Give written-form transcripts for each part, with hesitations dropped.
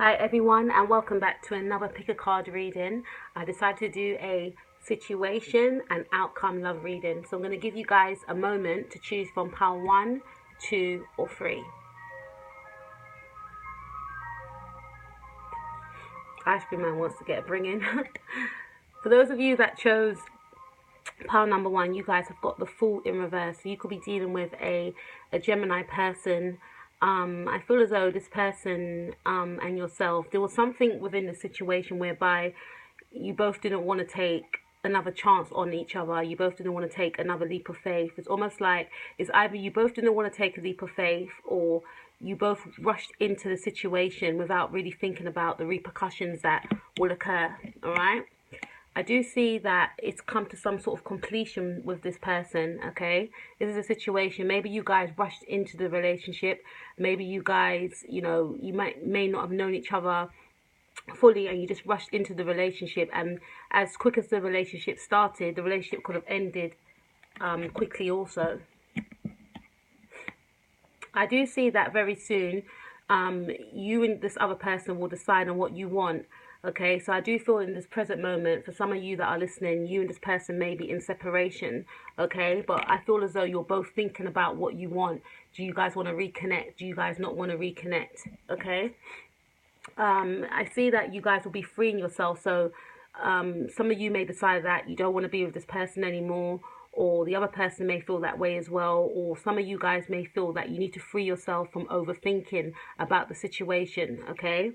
Hi everyone, and welcome back to another pick a card reading. I decided to do a situation and outcome love reading. So I'm going to give you guys a moment to choose from pile 1, 2 or 3. Ice cream man wants to get a bring in. For those of you that chose pile number 1, you guys have got the Fool in reverse. So you could be dealing with a Gemini person. I feel as though this person and yourself, there was something within the situation whereby you both didn't want to take another chance on each other. You both didn't want to take another leap of faith. It's almost like it's either you both didn't want to take a leap of faith, or you both rushed into the situation without really thinking about the repercussions that will occur. All right. I do see that it's come to some sort of completion with this person, okay? This is a situation, maybe you guys rushed into the relationship. Maybe you guys, you may not have known each other fully and you just rushed into the relationship. And as quick as the relationship started, the relationship could have ended quickly also. I do see that very soon you and this other person will decide on what you want. Okay, so I do feel in this present moment, for some of you that are listening, you and this person may be in separation, okay? But I feel as though you're both thinking about what you want. Do you guys want to reconnect? Do you guys not want to reconnect? Okay? I see that you guys will be freeing yourself. So some of you may decide that you don't want to be with this person anymore, or the other person may feel that way as well, or some of you guys may feel that you need to free yourself from overthinking about the situation, okay?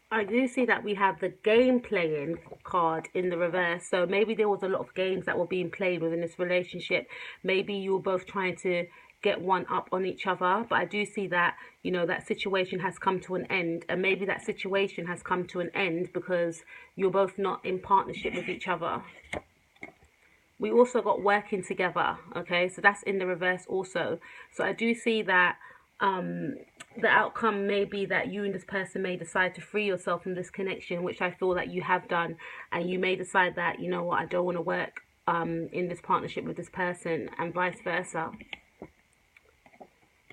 I do see that we have the game playing card in the reverse. So maybe there was a lot of games that were being played within this relationship. Maybe you were both trying to get one up on each other. But I do see that, that situation has come to an end. And maybe that situation has come to an end because you're both not in partnership with each other. We also got working together. Okay, so that's in the reverse also. So I do see that the outcome may be that you and this person may decide to free yourself from this connection, which I feel that you have done, and you may decide that, you know what, I don't want to work in this partnership with this person, and vice versa.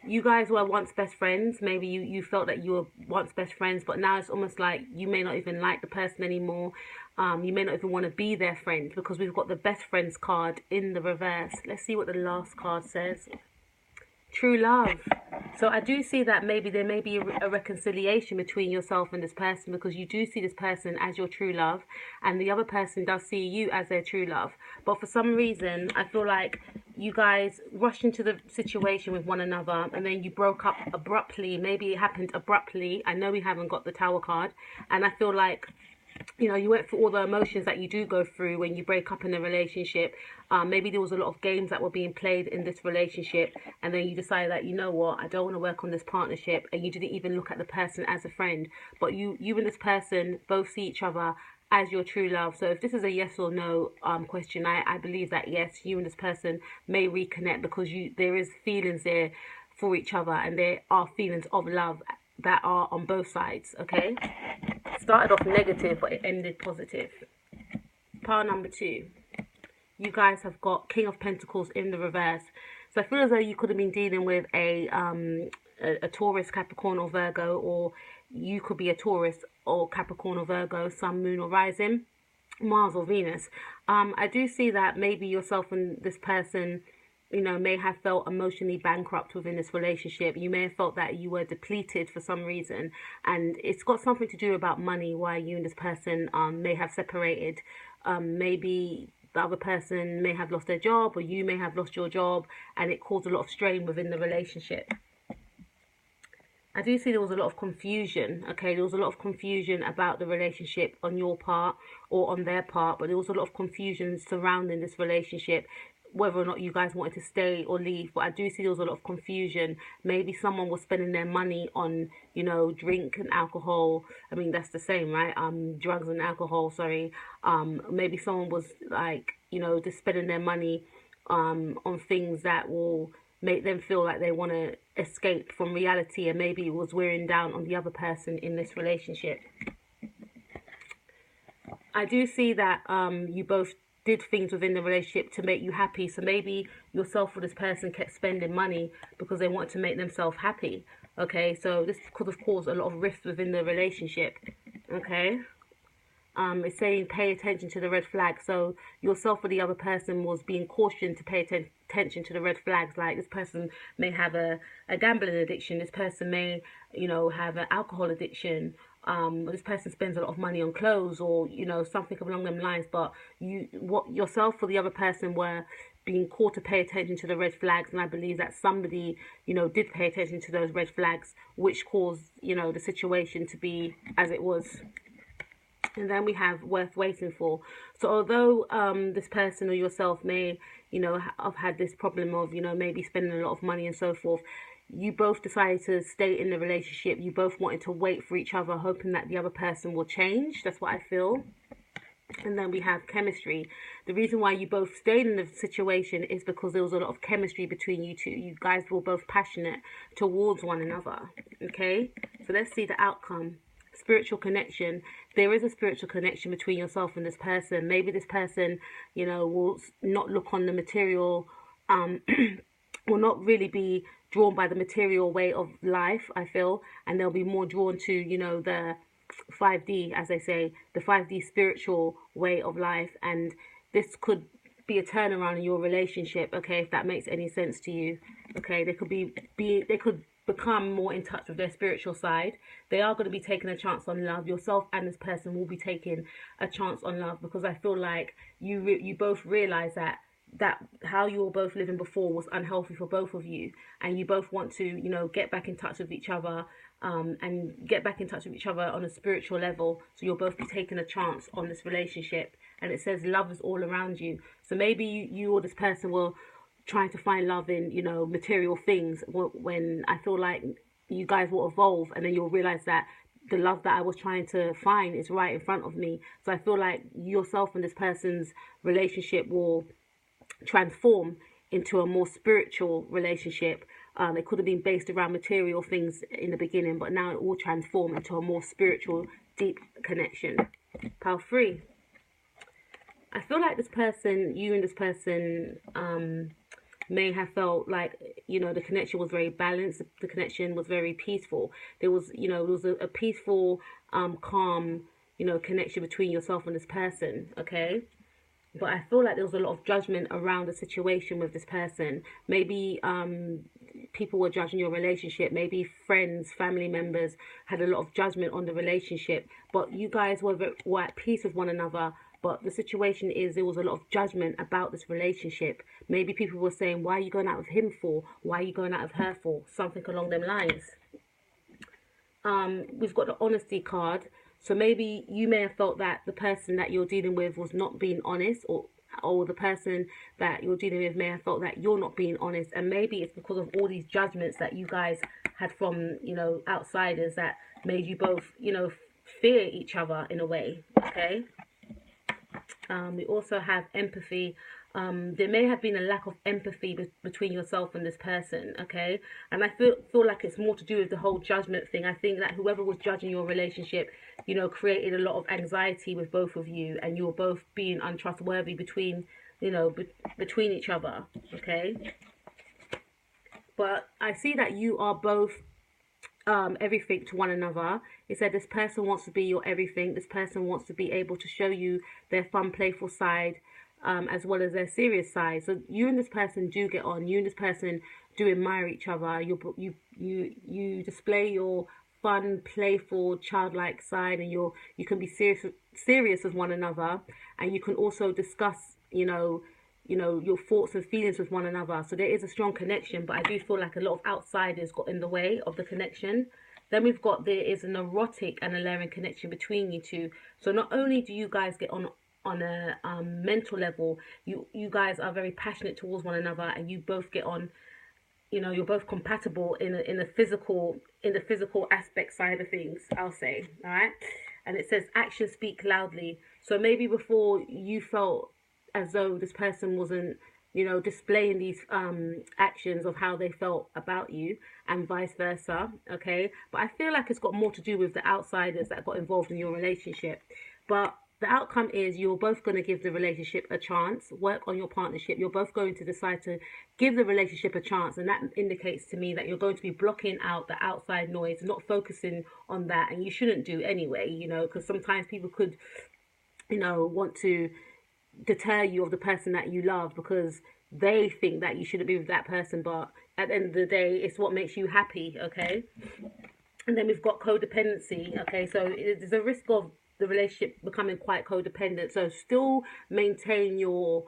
You guys were once best friends. Maybe you felt that you were once best friends, but now it's almost like you may not even like the person anymore. You may not even want to be their friend, because we've got the best friends card in the reverse. Let's see what the last card says. True love. So I do see that maybe there may be a reconciliation between yourself and this person, because you do see this person as your true love and the other person does see you as their true love. But for some reason, I feel like you guys rushed into the situation with one another and then you broke up abruptly. Maybe it happened abruptly. I know we haven't got the Tower card, and I feel like you went through all the emotions that you do go through when you break up in a relationship. Maybe there was a lot of games that were being played in this relationship, and then you decided that, you know what, I don't want to work on this partnership, and you didn't even look at the person as a friend. But you and this person both see each other as your true love. So if this is a yes or no question, I believe that yes, you and this person may reconnect, because there is feelings there for each other, and there are feelings of love that are on both sides, okay? Started off negative, but it ended positive. Pile number 2. You guys have got King of Pentacles in the reverse. So I feel as though you could have been dealing with a Taurus, Capricorn or Virgo, or you could be a Taurus or Capricorn or Virgo, Sun, Moon or Rising, Mars or Venus. I do see that maybe yourself and this person may have felt emotionally bankrupt within this relationship. You may have felt that you were depleted for some reason, and it's got something to do about money, why you and this person may have separated. Maybe the other person may have lost their job, or you may have lost your job, and it caused a lot of strain within the relationship. I do see there was a lot of confusion, okay? There was a lot of confusion about the relationship on your part or on their part, but there was a lot of confusion surrounding this relationship, whether or not you guys wanted to stay or leave. But I do see there was a lot of confusion. Maybe someone was spending their money on, drink and alcohol. I mean, that's the same, right? Drugs and alcohol, sorry. Maybe someone was just spending their money on things that will make them feel like they want to escape from reality, and maybe it was wearing down on the other person in this relationship. I do see that you both did things within the relationship to make you happy. So maybe yourself or this person kept spending money because they wanted to make themselves happy. Okay, so this could have caused a lot of rifts within the relationship. Okay. It's saying pay attention to the red flags. So yourself or the other person was being cautioned to pay attention to the red flags. Like, this person may have a gambling addiction. This person may, have an alcohol addiction. This person spends a lot of money on clothes, or something along them lines. But yourself or the other person were being called to pay attention to the red flags, and I believe that somebody did pay attention to those red flags, which caused the situation to be as it was. And then we have worth waiting for. So although this person or yourself may have had this problem of maybe spending a lot of money and so forth, you both decided to stay in the relationship. You both wanted to wait for each other, hoping that the other person will change. That's what I feel. And then we have chemistry. The reason why you both stayed in the situation is because there was a lot of chemistry between you two. You guys were both passionate towards one another. Okay, so let's see the outcome. Spiritual connection. There is a spiritual connection between yourself and this person. Maybe this person will not look on the material, will not really be drawn by the material way of life, I feel, and they'll be more drawn to the 5D, as they say, the 5D spiritual way of life. And this could be a turnaround in your relationship, okay, if that makes any sense to you. Okay, they could become more in touch with their spiritual side. They are going to be taking a chance on love. Yourself and this person will be taking a chance on love, because I feel like you both realize that how you were both living before was unhealthy for both of you, and you both want to get back in touch with each other, and get back in touch with each other on a spiritual level. So you'll both be taking a chance on this relationship. And it says love is all around you. So maybe you or this person will trying to find love in material things, when I feel like you guys will evolve, and then you'll realize that the love that I was trying to find is right in front of me. So I feel like yourself and this person's relationship will transform into a more spiritual relationship. It could have been based around material things in the beginning, but now it will transform into a more spiritual, deep connection. Pile 3. I feel like you and this person may have felt like the connection was very balanced. The connection was very peaceful. There was a peaceful, calm connection between yourself and this person. Okay. But I feel like there was a lot of judgment around the situation with this person. Maybe people were judging your relationship. Maybe friends, family members had a lot of judgment on the relationship. But you guys were at peace with one another. But the situation is there was a lot of judgment about this relationship. Maybe people were saying, why are you going out with him for? Why are you going out with her for? Something along them lines. We've got the honesty card. So maybe you may have felt that the person that you're dealing with was not being honest, or the person that you're dealing with may have felt that you're not being honest. And maybe it's because of all these judgments that you guys had from, outsiders that made you both, fear each other in a way. Okay. We also have empathy. There may have been a lack of empathy between yourself and this person, okay? And I feel like it's more to do with the whole judgment thing. I think that whoever was judging your relationship, created a lot of anxiety with both of you, and you were both being untrustworthy between each other, okay? But I see that you are both everything to one another. It said this person wants to be your everything. This person wants to be able to show you their fun, playful side, as well as their serious side. So you and this person do get on. You and this person do admire each other. You display your fun, playful, childlike side, and you can be serious with one another, and you can also discuss your thoughts and feelings with one another. So there is a strong connection, but I do feel like a lot of outsiders got in the way of the connection. Then we've got, there is an erotic and alluring connection between you two. So not only do you guys get on a mental level, you guys are very passionate towards one another, and you both get on, you're both compatible in the physical aspect side of things, I'll say. All right. And it says actions speak loudly. So maybe before you felt as though this person wasn't displaying these actions of how they felt about you, and vice versa. Okay. But I feel like it's got more to do with the outsiders that got involved in your relationship. But the outcome is you're both going to give the relationship a chance, work on your partnership. You're both going to decide to give the relationship a chance. And that indicates to me that you're going to be blocking out the outside noise, not focusing on that. And you shouldn't do anyway, you know, because sometimes people could, you know, want to deter you of the person that you love because they think that you shouldn't be with that person. But at the end of the day, it's what makes you happy, okay? And then we've got codependency, okay? So there's a risk of the relationship becoming quite codependent. So still maintain your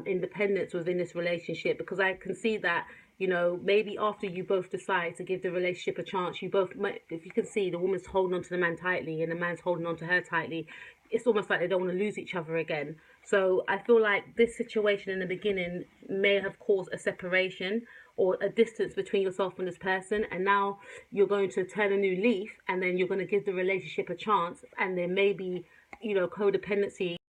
independence within this relationship, because I can see that, you know, maybe after you both decide to give the relationship a chance, you both might, if you can see the woman's holding on to the man tightly and the man's holding on to her tightly, it's almost like they don't want to lose each other again. So I feel like this situation in the beginning may have caused a separation or a distance between yourself and this person, and now you're going to turn a new leaf, and then you're going to give the relationship a chance, and there may be, you know, codependency